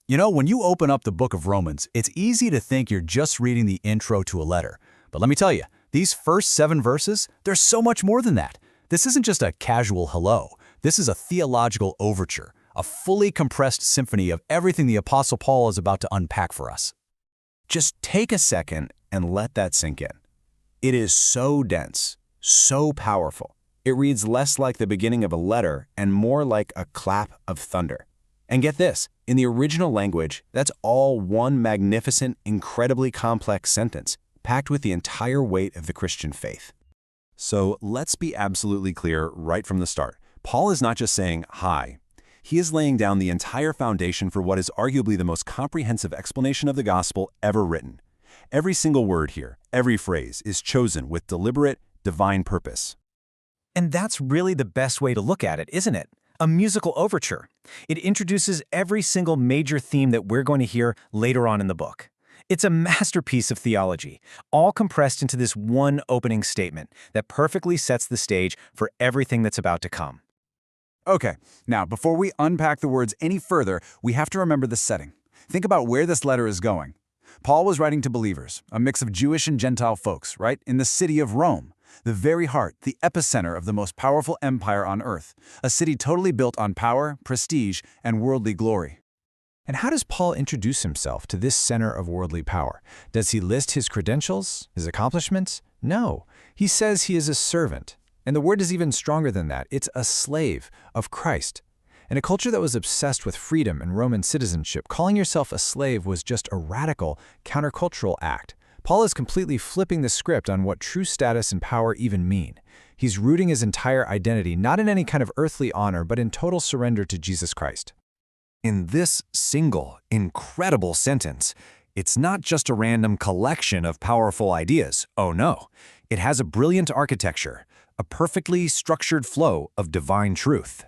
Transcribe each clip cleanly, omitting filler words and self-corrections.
You know, when you open up the book of Romans, it's easy to think you're just reading the intro to a letter. But let me tell you, these first 7 verses, there's so much more than that. This isn't just a casual hello. This is a theological overture, a fully compressed symphony of everything the Apostle Paul is about to unpack for us. Just take a second and let that sink in. It is so dense, so powerful. It reads less like the beginning of a letter and more like a clap of thunder. And get this, in the original language, that's all one magnificent, incredibly complex sentence, packed with the entire weight of the Christian faith. So let's be absolutely clear right from the start. Paul is not just saying, hi. He is laying down the entire foundation for what is arguably the most comprehensive explanation of the gospel ever written. Every single word here, every phrase, is chosen with deliberate, divine purpose. And that's really the best way to look at it, isn't it? A musical overture. It introduces every single major theme that we're going to hear later on in the book. It's a masterpiece of theology, all compressed into this one opening statement that perfectly sets the stage for everything that's about to come. Okay, now before we unpack the words any further, we have to remember the setting. Think about where this letter is going. Paul was writing to believers, a mix of Jewish and Gentile folks, right, in the city of Rome. The very heart, the epicenter of the most powerful empire on earth, a city totally built on power, prestige, and worldly glory. And how does Paul introduce himself to this center of worldly power? Does he list his credentials, his accomplishments? No. He says he is a servant. And the word is even stronger than that. It's a slave of Christ. In a culture that was obsessed with freedom and Roman citizenship, calling yourself a slave was just a radical, countercultural act. Paul is completely flipping the script on what true status and power even mean. He's rooting his entire identity not in any kind of earthly honor, but in total surrender to Jesus Christ. In this single, incredible sentence, it's not just a random collection of powerful ideas. Oh no, it has a brilliant architecture, a perfectly structured flow of divine truth.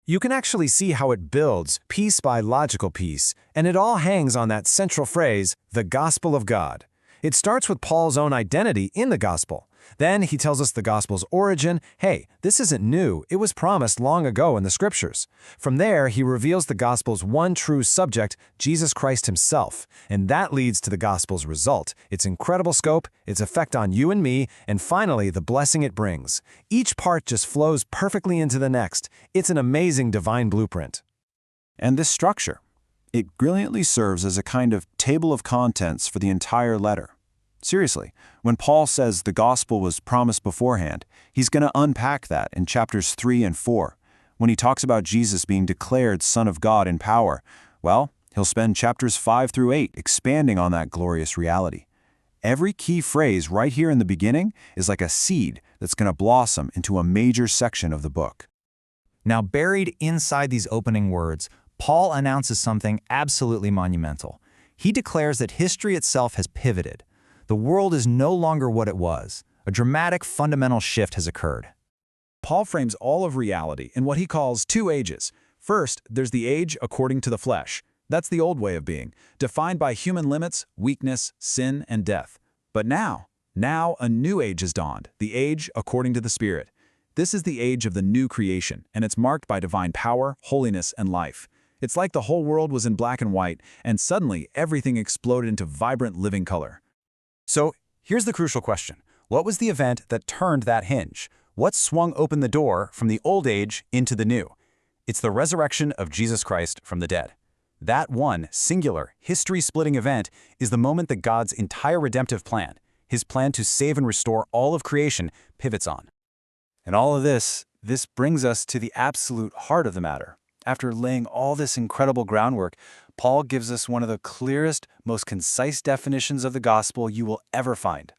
You can actually see how it builds piece by logical piece, and it all hangs on that central phrase, the gospel of God. It starts with Paul's own identity in the gospel. Then he tells us the gospel's origin. Hey, this isn't new. It was promised long ago in the scriptures. From there, he reveals the gospel's one true subject, Jesus Christ himself. And that leads to the gospel's result, its incredible scope, its effect on you and me, and finally, the blessing it brings. Each part just flows perfectly into the next. It's an amazing divine blueprint. And this structure, it brilliantly serves as a kind of table of contents for the entire letter. Seriously, when Paul says the gospel was promised beforehand, he's going to unpack that in chapters 3 and 4. When he talks about Jesus being declared Son of God in power, well, he'll spend chapters 5 through 8 expanding on that glorious reality. Every key phrase right here in the beginning is like a seed that's going to blossom into a major section of the book. Now, buried inside these opening words, Paul announces something absolutely monumental. He declares that history itself has pivoted. The world is no longer what it was. A dramatic, fundamental shift has occurred. Paul frames all of reality in what he calls 2 ages. First, there's the age according to the flesh. That's the old way of being, defined by human limits, weakness, sin, and death. But now a new age has dawned, the age according to the Spirit. This is the age of the new creation, and it's marked by divine power, holiness, and life. It's like the whole world was in black and white, and suddenly everything exploded into vibrant living color. So here's the crucial question. What was the event that turned that hinge? What swung open the door from the old age into the new? It's the resurrection of Jesus Christ from the dead. That one singular, history-splitting event is the moment that God's entire redemptive plan, his plan to save and restore all of creation, pivots on. And all of this brings us to the absolute heart of the matter. After laying all this incredible groundwork, Paul gives us one of the clearest, most concise definitions of the gospel you will ever find.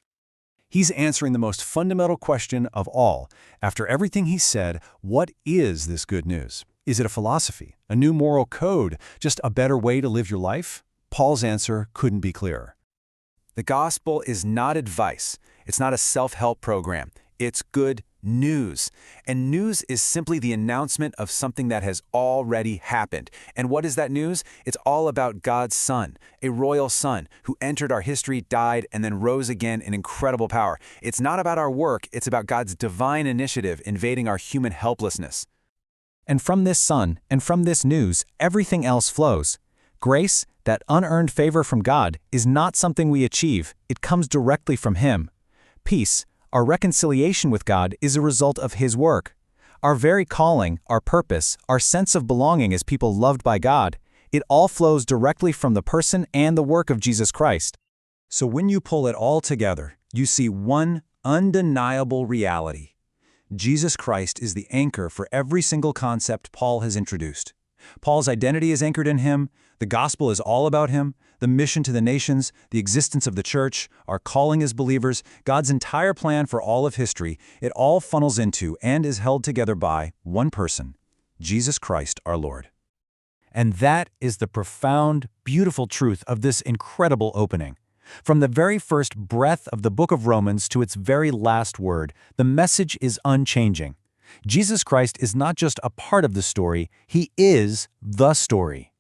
He's answering the most fundamental question of all. After everything he said, what is this good news? Is it a philosophy, a new moral code, just a better way to live your life? Paul's answer couldn't be clearer. The gospel is not advice. It's not a self-help program. It's good news. And news is simply the announcement of something that has already happened. And what is that news? It's all about God's Son, a royal Son who entered our history, died, and then rose again in incredible power. It's not about our work. It's about God's divine initiative invading our human helplessness. And from this Son and from this news, everything else flows. Grace, that unearned favor from God, is not something we achieve. It comes directly from Him. Peace, our reconciliation with God, is a result of His work. Our very calling, our purpose, our sense of belonging as people loved by God, it all flows directly from the person and the work of Jesus Christ. So when you pull it all together, you see one undeniable reality. Jesus Christ is the anchor for every single concept Paul has introduced. Paul's identity is anchored in Him, the gospel is all about Him, the mission to the nations, the existence of the church, our calling as believers, God's entire plan for all of history, it all funnels into and is held together by one person, Jesus Christ our Lord. And that is the profound, beautiful truth of this incredible opening. From the very first breath of the book of Romans to its very last word, the message is unchanging. Jesus Christ is not just a part of the story, He is the story.